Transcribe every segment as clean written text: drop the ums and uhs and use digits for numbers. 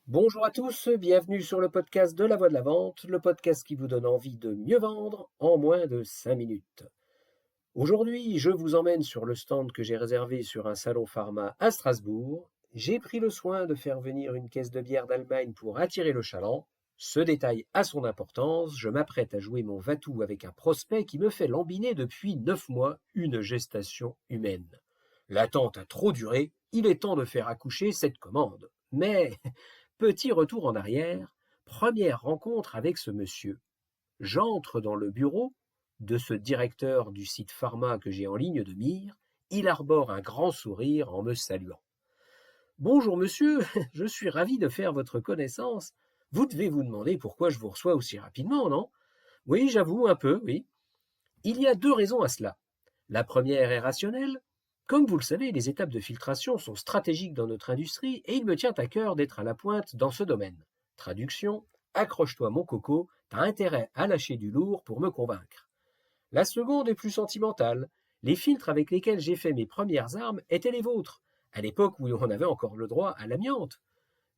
Bonjour à tous, bienvenue sur le podcast de la Voix de la Vente, le podcast qui vous donne envie de mieux vendre en moins de 5 minutes. Aujourd'hui, je vous emmène sur le stand que j'ai réservé sur un salon pharma à Strasbourg. J'ai pris le soin de faire venir une caisse de bière d'Allemagne pour attirer le chaland. Ce détail a son importance, je m'apprête à jouer mon va-tout avec un prospect qui me fait lambiner depuis 9 mois une gestation humaine. L'attente a trop duré, il est temps de faire accoucher cette commande. Mais petit retour en arrière, première rencontre avec ce monsieur. J'entre dans le bureau de ce directeur du site pharma que j'ai en ligne de mire. Il arbore un grand sourire en me saluant. Bonjour monsieur, je suis ravi de faire votre connaissance. Vous devez vous demander pourquoi je vous reçois aussi rapidement, non? Oui, j'avoue un peu, oui. Il y a deux raisons à cela. La première est rationnelle. Comme vous le savez, les étapes de filtration sont stratégiques dans notre industrie et il me tient à cœur d'être à la pointe dans ce domaine. Traduction, accroche-toi mon coco, t'as intérêt à lâcher du lourd pour me convaincre. La seconde est plus sentimentale. Les filtres avec lesquels j'ai fait mes premières armes étaient les vôtres, à l'époque où on avait encore le droit à l'amiante.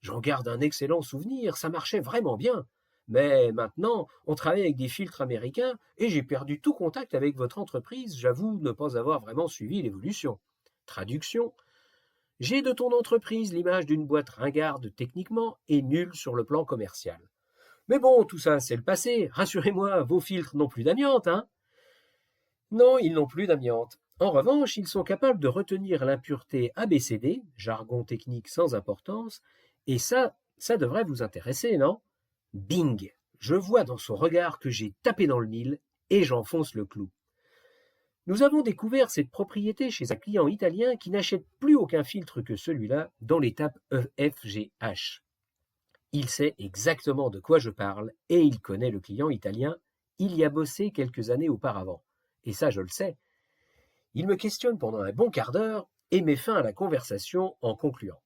J'en garde un excellent souvenir, ça marchait vraiment bien. Mais maintenant, on travaille avec des filtres américains et j'ai perdu tout contact avec votre entreprise, j'avoue ne pas avoir vraiment suivi l'évolution. Traduction. J'ai de ton entreprise l'image d'une boîte ringarde techniquement et nulle sur le plan commercial. Mais bon, tout ça, c'est le passé. Rassurez-moi, vos filtres n'ont plus d'amiante, hein? Non, ils n'ont plus d'amiante. En revanche, ils sont capables de retenir l'impureté ABCD, jargon technique sans importance, et ça devrait vous intéresser, non? Bing! Je vois dans son regard que j'ai tapé dans le mille et j'enfonce le clou. Nous avons découvert cette propriété chez un client italien qui n'achète plus aucun filtre que celui-là dans l'étape EFGH. Il sait exactement de quoi je parle et il connaît le client italien. Il y a bossé quelques années auparavant. Et ça, je le sais. Il me questionne pendant un bon quart d'heure et met fin à la conversation en concluant.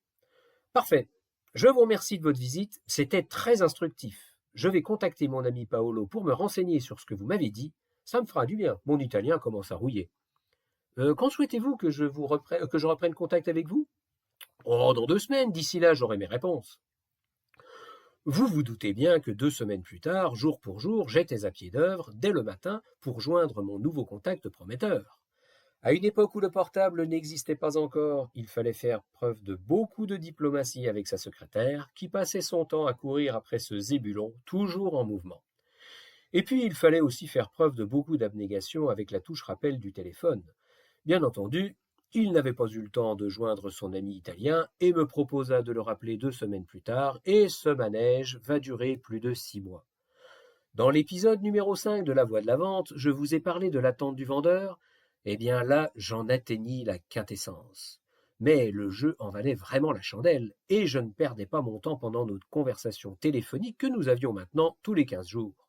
Parfait. Je vous remercie de votre visite. C'était très instructif. Je vais contacter mon ami Paolo pour me renseigner sur ce que vous m'avez dit. Ça me fera du bien. Mon italien commence à rouiller. Quand souhaitez-vous que je reprenne contact avec vous? Oh, dans 2 semaines. D'ici là, j'aurai mes réponses. Vous vous doutez bien que 2 semaines plus tard, jour pour jour, j'étais à pied d'œuvre, dès le matin, pour joindre mon nouveau contact prometteur. À une époque où le portable n'existait pas encore, il fallait faire preuve de beaucoup de diplomatie avec sa secrétaire, qui passait son temps à courir après ce zébulon, toujours en mouvement. Et puis il fallait aussi faire preuve de beaucoup d'abnégation avec la touche rappel du téléphone. Bien entendu, il n'avait pas eu le temps de joindre son ami italien et me proposa de le rappeler 2 semaines plus tard, et ce manège va durer plus de 6 mois. Dans l'épisode numéro 5 de La Voix de la Vente, je vous ai parlé de l'attente du vendeur. Eh bien là, j'en atteignis la quintessence. Mais le jeu en valait vraiment la chandelle, et je ne perdais pas mon temps pendant notre conversation téléphonique que nous avions maintenant tous les 15 jours.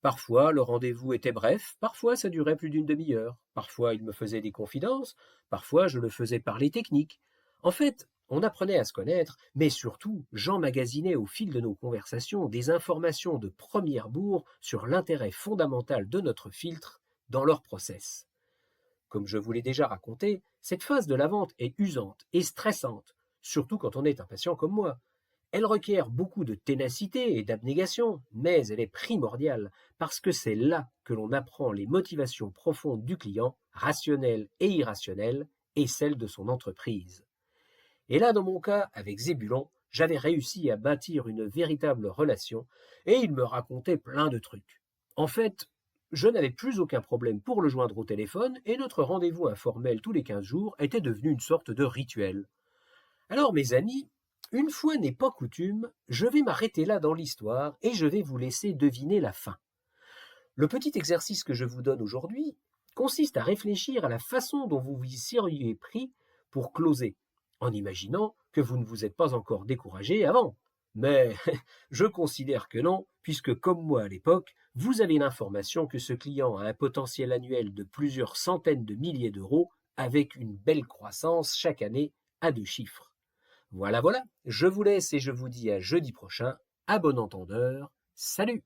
Parfois, le rendez-vous était bref, parfois ça durait plus d'une demi-heure, parfois il me faisait des confidences, parfois je le faisais parler technique. En fait, on apprenait à se connaître, mais surtout, j'emmagasinais au fil de nos conversations des informations de première bourre sur l'intérêt fondamental de notre filtre dans leur process. Comme je vous l'ai déjà raconté, cette phase de la vente est usante et stressante, surtout quand on est un patient comme moi. Elle requiert beaucoup de ténacité et d'abnégation, mais elle est primordiale parce que c'est là que l'on apprend les motivations profondes du client, rationnelles et irrationnelles, et celles de son entreprise. Et là, dans mon cas, avec Zébulon, j'avais réussi à bâtir une véritable relation et il me racontait plein de trucs. En fait, je n'avais plus aucun problème pour le joindre au téléphone et notre rendez-vous informel tous les 15 jours était devenu une sorte de rituel. Alors, mes amis, une fois n'est pas coutume, je vais m'arrêter là dans l'histoire et je vais vous laisser deviner la fin. Le petit exercice que je vous donne aujourd'hui consiste à réfléchir à la façon dont vous vous y seriez pris pour closer, en imaginant que vous ne vous êtes pas encore découragé avant. Mais je considère que non, puisque comme moi à l'époque, vous avez l'information que ce client a un potentiel annuel de plusieurs centaines de milliers d'euros avec une belle croissance chaque année à 2 chiffres. Voilà, voilà, je vous laisse et je vous dis à jeudi prochain. À bon entendeur, salut!